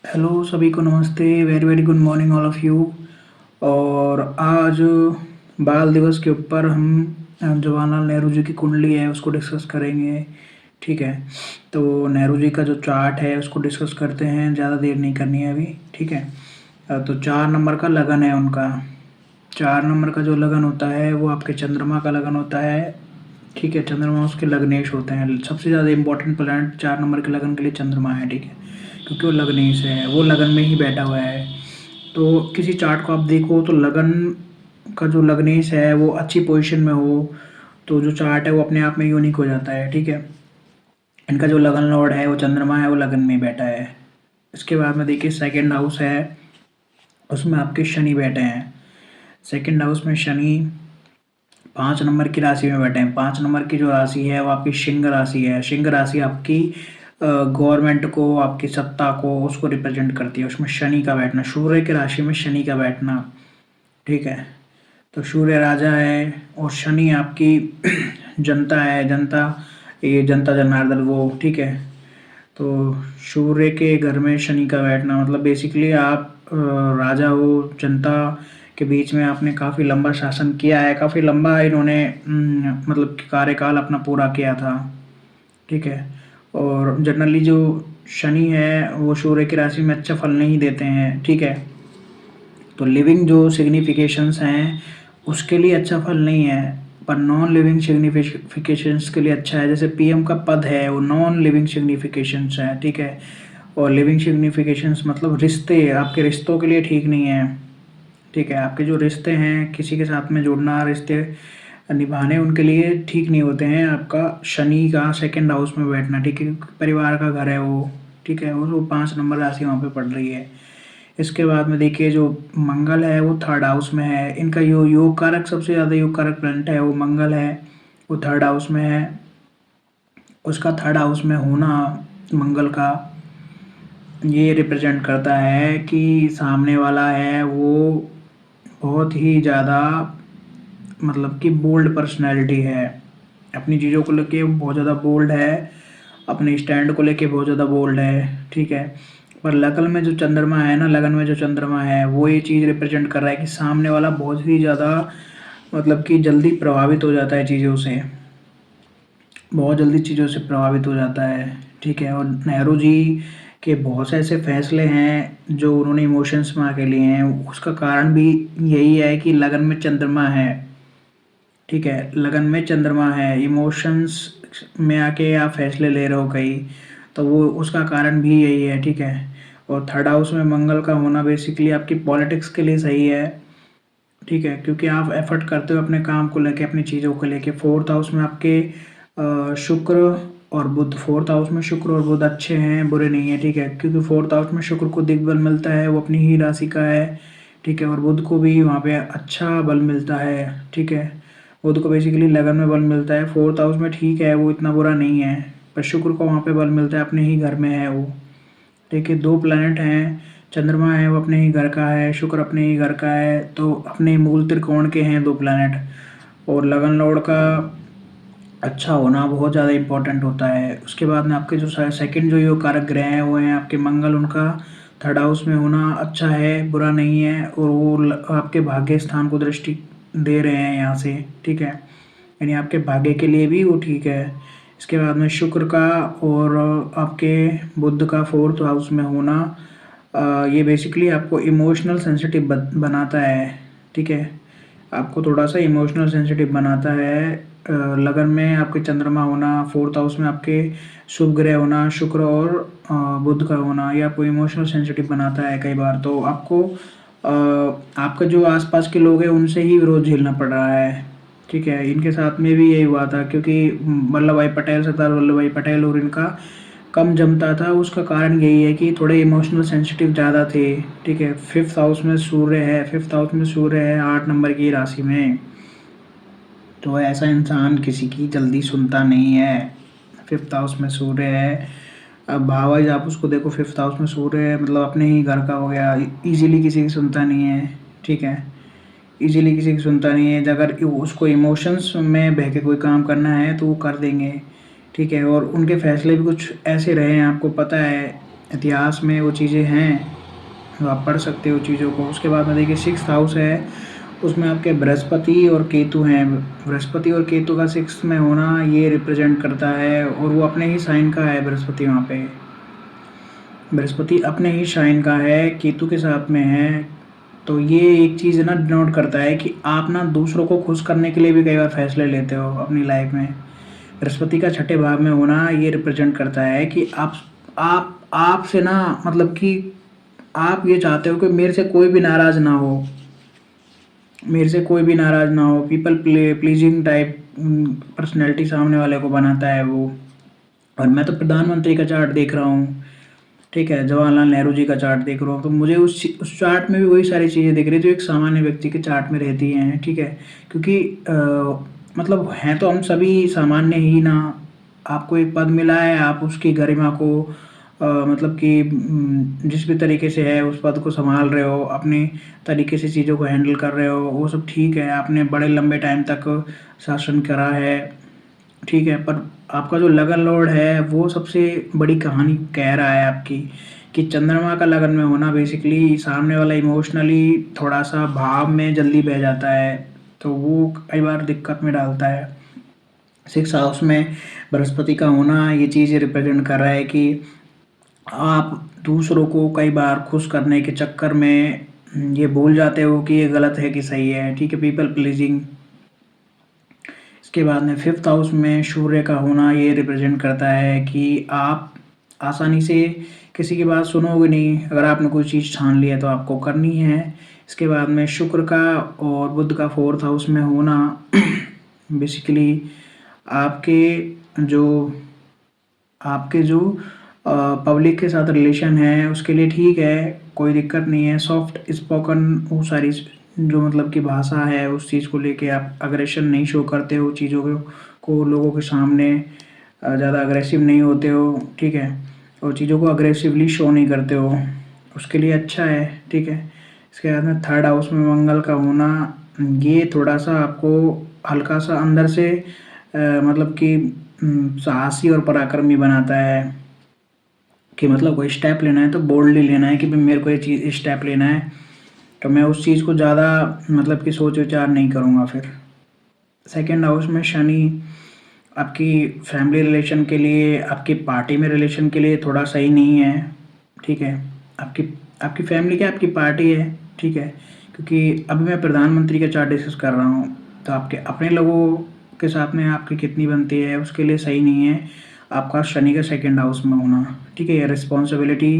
Hello सभी को नमस्ते। Very very good morning all of you. और आज बाल दिवस के ऊपर हम जवाहरलाल नेहरू जी की कुंडली है उसको डिस्कस करेंगे। ठीक है, तो नेहरू जी का जो चार्ट है उसको डिस्कस करते हैं, ज़्यादा देर नहीं करनी है अभी। ठीक है, तो 4 नंबर का लगन है उनका। 4 नंबर का जो लगन होता है वो आपके चंद्रमा का लगन होता है। ठीक है, चंद्रमा उसके लग्नेश होते हैं। सबसे ज़्यादा इंपॉर्टेंट प्लैनेट 4 नंबर के लगन के लिए चंद्रमा है। ठीक है, क्योंकि वो लग्नेश है, वो लगन में ही बैठा हुआ है। तो किसी चार्ट को आप देखो तो लगन का जो लग्नेश है वो अच्छी पोजीशन में हो तो जो चार्ट है वो अपने आप में यूनिक हो जाता है। ठीक है, इनका जो लगन लॉर्ड है वो चंद्रमा है, वो लगन में बैठा है। इसके बाद में देखिए सेकंड हाउस है, उसमें आपके शनि बैठे हैं। सेकंड हाउस में शनि 5 नंबर की राशि में बैठे हैं। 5 नंबर की जो राशि है वो आपकी सिंह राशि है। सिंह राशि आपकी गवर्नमेंट को, आपकी सत्ता को, उसको रिप्रेजेंट करती है। उसमें शनि का बैठना, सूर्य की राशि में शनि का बैठना। ठीक है, तो सूर्य राजा है और शनि आपकी जनता है। जनता, ये जनता जनार्दन वो। ठीक है, तो सूर्य के घर में शनि का बैठना मतलब बेसिकली आप राजा हो। जनता के बीच में आपने काफ़ी लंबा शासन किया है, काफ़ी लंबा इन्होंने मतलब कि कार्यकाल अपना पूरा किया था। ठीक है, और जनरली जो शनि है वो सूर्य की राशि में अच्छा फल नहीं देते हैं। ठीक है, तो लिविंग जो सिग्निफिकेशंस हैं उसके लिए अच्छा फल नहीं है, पर नॉन लिविंग सिग्निफिकेशंस के लिए अच्छा है। जैसे पीएम का पद है वो नॉन लिविंग सिग्निफिकेशंस है। ठीक है, और लिविंग सिग्निफिकेशंस मतलब रिश्ते, आपके रिश्तों के लिए ठीक नहीं है। ठीक है, आपके जो रिश्ते हैं किसी के साथ में जुड़ना, रिश्ते निभाने, उनके लिए ठीक नहीं होते हैं। आपका शनि का सेकंड हाउस में बैठना, ठीक है, परिवार का घर है वो। ठीक है, वो 5 नंबर राशि वहाँ पे पड़ रही है। इसके बाद में देखिए जो मंगल है वो थर्ड हाउस में है। इनका योग कारक, सबसे ज़्यादा योग कारक प्लैनेट है वो मंगल है, वो थर्ड हाउस में है। उसका थर्ड हाउस में होना मंगल का ये रिप्रेजेंट करता है कि सामने वाला है वो बहुत ही ज़्यादा मतलब कि बोल्ड पर्सनैलिटी है। अपनी चीज़ों को लेके बहुत ज़्यादा बोल्ड है, अपने स्टैंड को लेके बहुत ज़्यादा बोल्ड है। ठीक है, पर लगन में जो चंद्रमा है ना, लगन में जो चंद्रमा है वो ये चीज़ रिप्रेजेंट कर रहा है कि सामने वाला बहुत ही ज़्यादा मतलब कि जल्दी प्रभावित हो जाता है चीज़ों से, बहुत जल्दी चीज़ों से प्रभावित हो जाता है। ठीक है, और नेहरू जी के बहुत से ऐसे फैसले हैं जो उन्होंने इमोशंस में आके लिए हैं। उसका कारण भी यही है कि लगन में चंद्रमा है। ठीक है, लगन में चंद्रमा है, इमोशंस में आके आप फैसले ले रहे हो कई, तो वो उसका कारण भी यही है। ठीक है, और थर्ड हाउस में मंगल का होना बेसिकली आपकी पॉलिटिक्स के लिए सही है। ठीक है, क्योंकि आप एफर्ट करते हो अपने काम को लेके, अपनी चीज़ों को लेके। फोर्थ हाउस में आपके शुक्र और बुध, फोर्थ हाउस में शुक्र और बुध अच्छे हैं, बुरे नहीं है। ठीक है, क्योंकि फोर्थ हाउस में शुक्र को दिग्बल मिलता है, वो अपनी ही राशि का है। ठीक है, और बुध को भी वहाँ पे अच्छा बल मिलता है। ठीक है, बुध को बेसिकली लगन में बल मिलता है, फोर्थ हाउस में ठीक है, वो इतना बुरा नहीं है। पर शुक्र को वहाँ पे बल मिलता है, अपने ही घर में है वो। देखिए 2 प्लैनेट हैं, चंद्रमा है वो अपने ही घर का है, शुक्र अपने ही घर का है, तो अपने मूल त्रिकोण के हैं 2 प्लैनेट। और लगन लॉर्ड का अच्छा होना बहुत ज़्यादा इम्पोर्टेंट होता है। उसके बाद में आपके जो सेकंड जो योग कारक ग्रह हैं वो हैं आपके मंगल, उनका थर्ड हाउस में होना अच्छा है, बुरा नहीं है। और वो आपके भाग्य स्थान को दृष्टि दे रहे हैं यहाँ से। ठीक है, यानी आपके भाग्य के लिए भी वो ठीक है। इसके बाद में शुक्र का और आपके बुध का फोर्थ हाउस में होना ये बेसिकली आपको इमोशनल सेंसिटिव बनाता है। ठीक है, आपको थोड़ा सा इमोशनल सेंसिटिव बनाता है। लगन में आपके चंद्रमा होना, फोर्थ हाउस में आपके शुभ ग्रह होना, शुक्र और बुध का होना, ये आपको इमोशनल सेंसिटिव बनाता है। कई बार तो आपको आपका जो आसपास के लोग हैं उनसे ही विरोध झेलना पड़ रहा है। ठीक है, इनके साथ में भी यही हुआ था, क्योंकि वल्लभ भाई पटेल, सरदार वल्लभ भाई पटेल और इनका कम जमता था। उसका कारण यही है कि थोड़े इमोशनल सेंसिटिव ज़्यादा थे। ठीक है, फिफ्थ हाउस में सूर्य है, फिफ्थ हाउस में सूर्य है 8 नंबर की राशि में, तो ऐसा इंसान किसी की जल्दी सुनता नहीं है। फिफ्थ हाउस में सूर्य है, अब भावाइज आप उसको देखो, फिफ्थ हाउस में सूर्य है मतलब अपने ही घर का हो गया, इजीली किसी की सुनता नहीं है। ठीक है, इजीली किसी की सुनता नहीं है। अगर उसको इमोशंस में बह के कोई काम करना है तो वो कर देंगे। ठीक है, और उनके फैसले भी कुछ ऐसे रहे हैं, आपको पता है इतिहास में वो चीज़ें हैं, तो आप पढ़ सकते हो चीज़ों को। उसके बाद में देखिए 6th हाउस है, उसमें आपके बृहस्पति और केतु हैं। बृहस्पति और केतु का 6th में होना ये रिप्रेजेंट करता है, और वो अपने ही साइन का है बृहस्पति। वहाँ पे बृहस्पति अपने ही साइन का है, केतु के साथ में है। तो ये एक चीज़ ना डिनोट करता है कि आप ना दूसरों को खुश करने के लिए भी कई बार फैसले लेते हो अपनी लाइफ में। बृहस्पति का छठे भाव में होना ये रिप्रेजेंट करता है कि आपसे ना, मतलब कि आप ये चाहते हो कि मेरे से कोई भी नाराज़ ना हो, मेरे से कोई भी नाराज़ ना हो। पीपल प्लीजिंग टाइप पर्सनैलिटी सामने वाले को बनाता है वो। और मैं तो प्रधानमंत्री का चार्ट देख रहा हूँ, ठीक है, जवाहरलाल नेहरू जी का चार्ट देख रहा हूँ, तो मुझे उस चार्ट में भी वही सारी चीज़ें दिख रही जो एक सामान्य व्यक्ति के चार्ट में रहती हैं, ठीक है। क्योंकि मतलब हैं तो हम सभी सामान्य ही ना। आपको एक पद मिला है, आप उसकी गरिमा को मतलब कि जिस भी तरीके से है उस पद को संभाल रहे हो, अपने तरीके से चीज़ों को हैंडल कर रहे हो, वो सब ठीक है। आपने बड़े लंबे टाइम तक शासन करा है, ठीक है, पर आपका जो लगन लॉर्ड है वो सबसे बड़ी कहानी कह रहा है आपकी, कि चंद्रमा का लगन में होना बेसिकली सामने वाला इमोशनली थोड़ा सा भाव में जल्दी बह जाता है, तो वो कई बार दिक्कत में डालता है। 6th हाउस में बृहस्पति का होना ये चीज़ रिप्रेजेंट कर रहा है कि आप दूसरों को कई बार खुश करने के चक्कर में ये भूल जाते हो कि ये गलत है कि सही है, ठीक है, पीपल प्लीजिंग। इसके बाद में 5th हाउस में सूर्य का होना ये रिप्रेजेंट करता है कि आप आसानी से किसी की बात सुनोगे नहीं, अगर आपने कोई चीज़ ठान ली है तो आपको करनी है। इसके बाद में शुक्र का और बुध का 4th हाउस में होना बेसिकली आपके जो आपके जो पब्लिक के साथ रिलेशन है उसके लिए ठीक है, कोई दिक्कत नहीं है। सॉफ्ट स्पोकन वो सारी जो मतलब कि भाषा है उस चीज़ को लेके आप अग्रेशन नहीं शो करते हो, चीज़ों को लोगों के सामने ज़्यादा अग्रेसिव नहीं होते हो, ठीक है, और चीज़ों को अग्रेसिवली शो नहीं करते हो, उसके लिए अच्छा है, ठीक है। इसके बाद में 3rd हाउस में मंगल का होना ये थोड़ा सा आपको हल्का सा अंदर से मतलब कि साहसी और पराक्रमी बनाता है, कि मतलब कोई स्टेप लेना है तो बोल्डली लेना है कि भाई मेरे को ये चीज़ स्टेप लेना है, तो मैं उस चीज़ को ज़्यादा मतलब कि सोच विचार नहीं करूँगा। फिर 2nd हाउस में शनि आपकी फैमिली रिलेशन के लिए, आपकी पार्टी में रिलेशन के लिए थोड़ा सही नहीं है, ठीक है। आपकी आपकी फैमिली क्या, आपकी पार्टी है, ठीक है, क्योंकि अभी मैं प्रधानमंत्री का चार्ट डिस्कस कर रहा हूँ, तो आपके अपने लोगों के साथ में आपकी कितनी बनती है उसके लिए सही नहीं है आपका शनि का 2nd हाउस में होना, ठीक है। रिस्पॉन्सिबिलिटी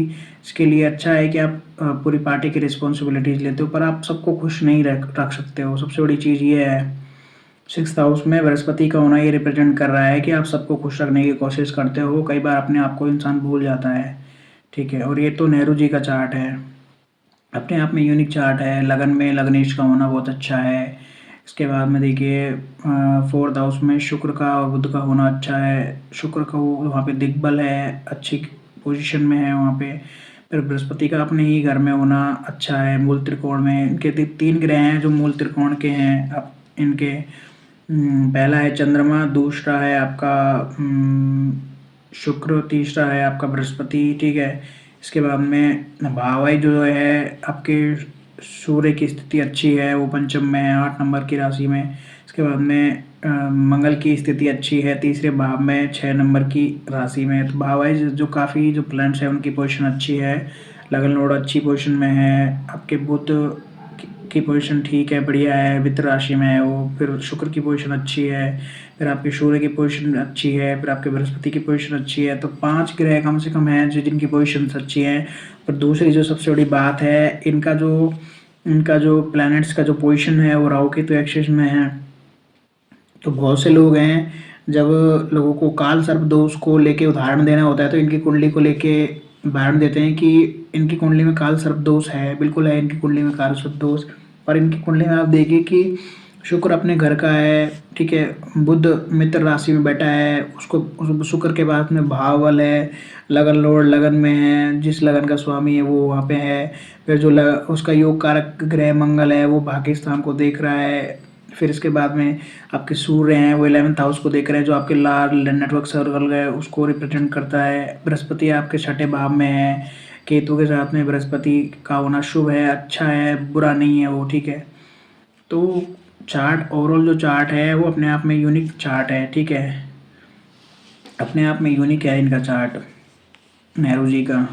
इसके लिए अच्छा है कि आप पूरी पार्टी की रिस्पॉन्सिबिलिटीज लेते हो, पर आप सबको खुश नहीं रख सकते हो, सबसे बड़ी चीज़ ये है। 6th हाउस में बृहस्पति का होना ये रिप्रेजेंट कर रहा है कि आप सबको खुश रखने की कोशिश करते हो, कई बार अपने आप को इंसान भूल जाता है, ठीक है। और ये तो नेहरू जी का चार्ट है, अपने आप में यूनिक चार्ट है। लगन में लग्नेश का होना बहुत अच्छा है। इसके बाद में देखिए 4th हाउस में शुक्र का और बुध का होना अच्छा है। शुक्र का वो वहाँ पे दिग्बल है, अच्छी पोजीशन में है वहाँ पे। फिर बृहस्पति का अपने ही घर में होना अच्छा है, मूल त्रिकोण में। इनके 3 ग्रह हैं जो मूल त्रिकोण के हैं। अब इनके पहला है चंद्रमा, दूसरा है आपका शुक्र, तीसरा है आपका बृहस्पति, ठीक है। इसके बाद में भावाई जो है आपके सूर्य की स्थिति अच्छी है, वो पंचम में है 8 नंबर की राशि में। इसके बाद में मंगल की स्थिति अच्छी है तीसरे भाव में 6 नंबर की राशि में। तो भावाई जो काफ़ी जो प्लैनेट्स है उनकी पोजीशन अच्छी है। लगन लॉर्ड अच्छी पोजीशन में है। आपके बुध की पोजीशन ठीक है, बढ़िया है, वित्त राशि में है वो। फिर शुक्र की पोजीशन अच्छी है, फिर आपके सूर्य की पोजीशन अच्छी है, फिर आपके बृहस्पति की पोजीशन अच्छी है। तो 5 ग्रह कम से कम हैं जो जिनकी पोजीशन अच्छी है। और दूसरी जो सबसे बड़ी बात है, इनका जो प्लैनेट्स का जो पोजीशन है वो राहु केतु एक्सिस में है। तो बहुत से लोग हैं, जब लोगों को काल सर्प दोष को लेके उदाहरण देना होता है तो इनकी कुंडली को लेके उदाहरण देते हैं कि इनकी कुंडली में काल सर्प दोष है, बिल्कुल है इनकी कुंडली में काल सर्प दोष। और इनकी कुंडली में आप देखिए कि शुक्र अपने घर का है, ठीक है, बुध मित्र राशि में बैठा है, उसको शुक्र के बाद में भावल है, लगन लॉर्ड लगन में है, जिस लगन का स्वामी है वो वहाँ पे है। फिर जो उसका योग कारक ग्रह मंगल है वो भाग्य स्थान को देख रहा है। फिर इसके बाद में आपके सूर्य हैं वो 11th हाउस को देख रहे हैं, जो आपके लाल नेटवर्क सर्कल है उसको रिप्रेजेंट करता है। बृहस्पति आपके छठे भाव में है, केतु के साथ में बृहस्पति का होना शुभ है, अच्छा है, बुरा नहीं है वो, ठीक है। तो चार्ट ओवरऑल जो चार्ट है वो अपने आप में यूनिक चार्ट है, ठीक है, अपने आप में यूनिक है इनका चार्ट नेहरू जी का।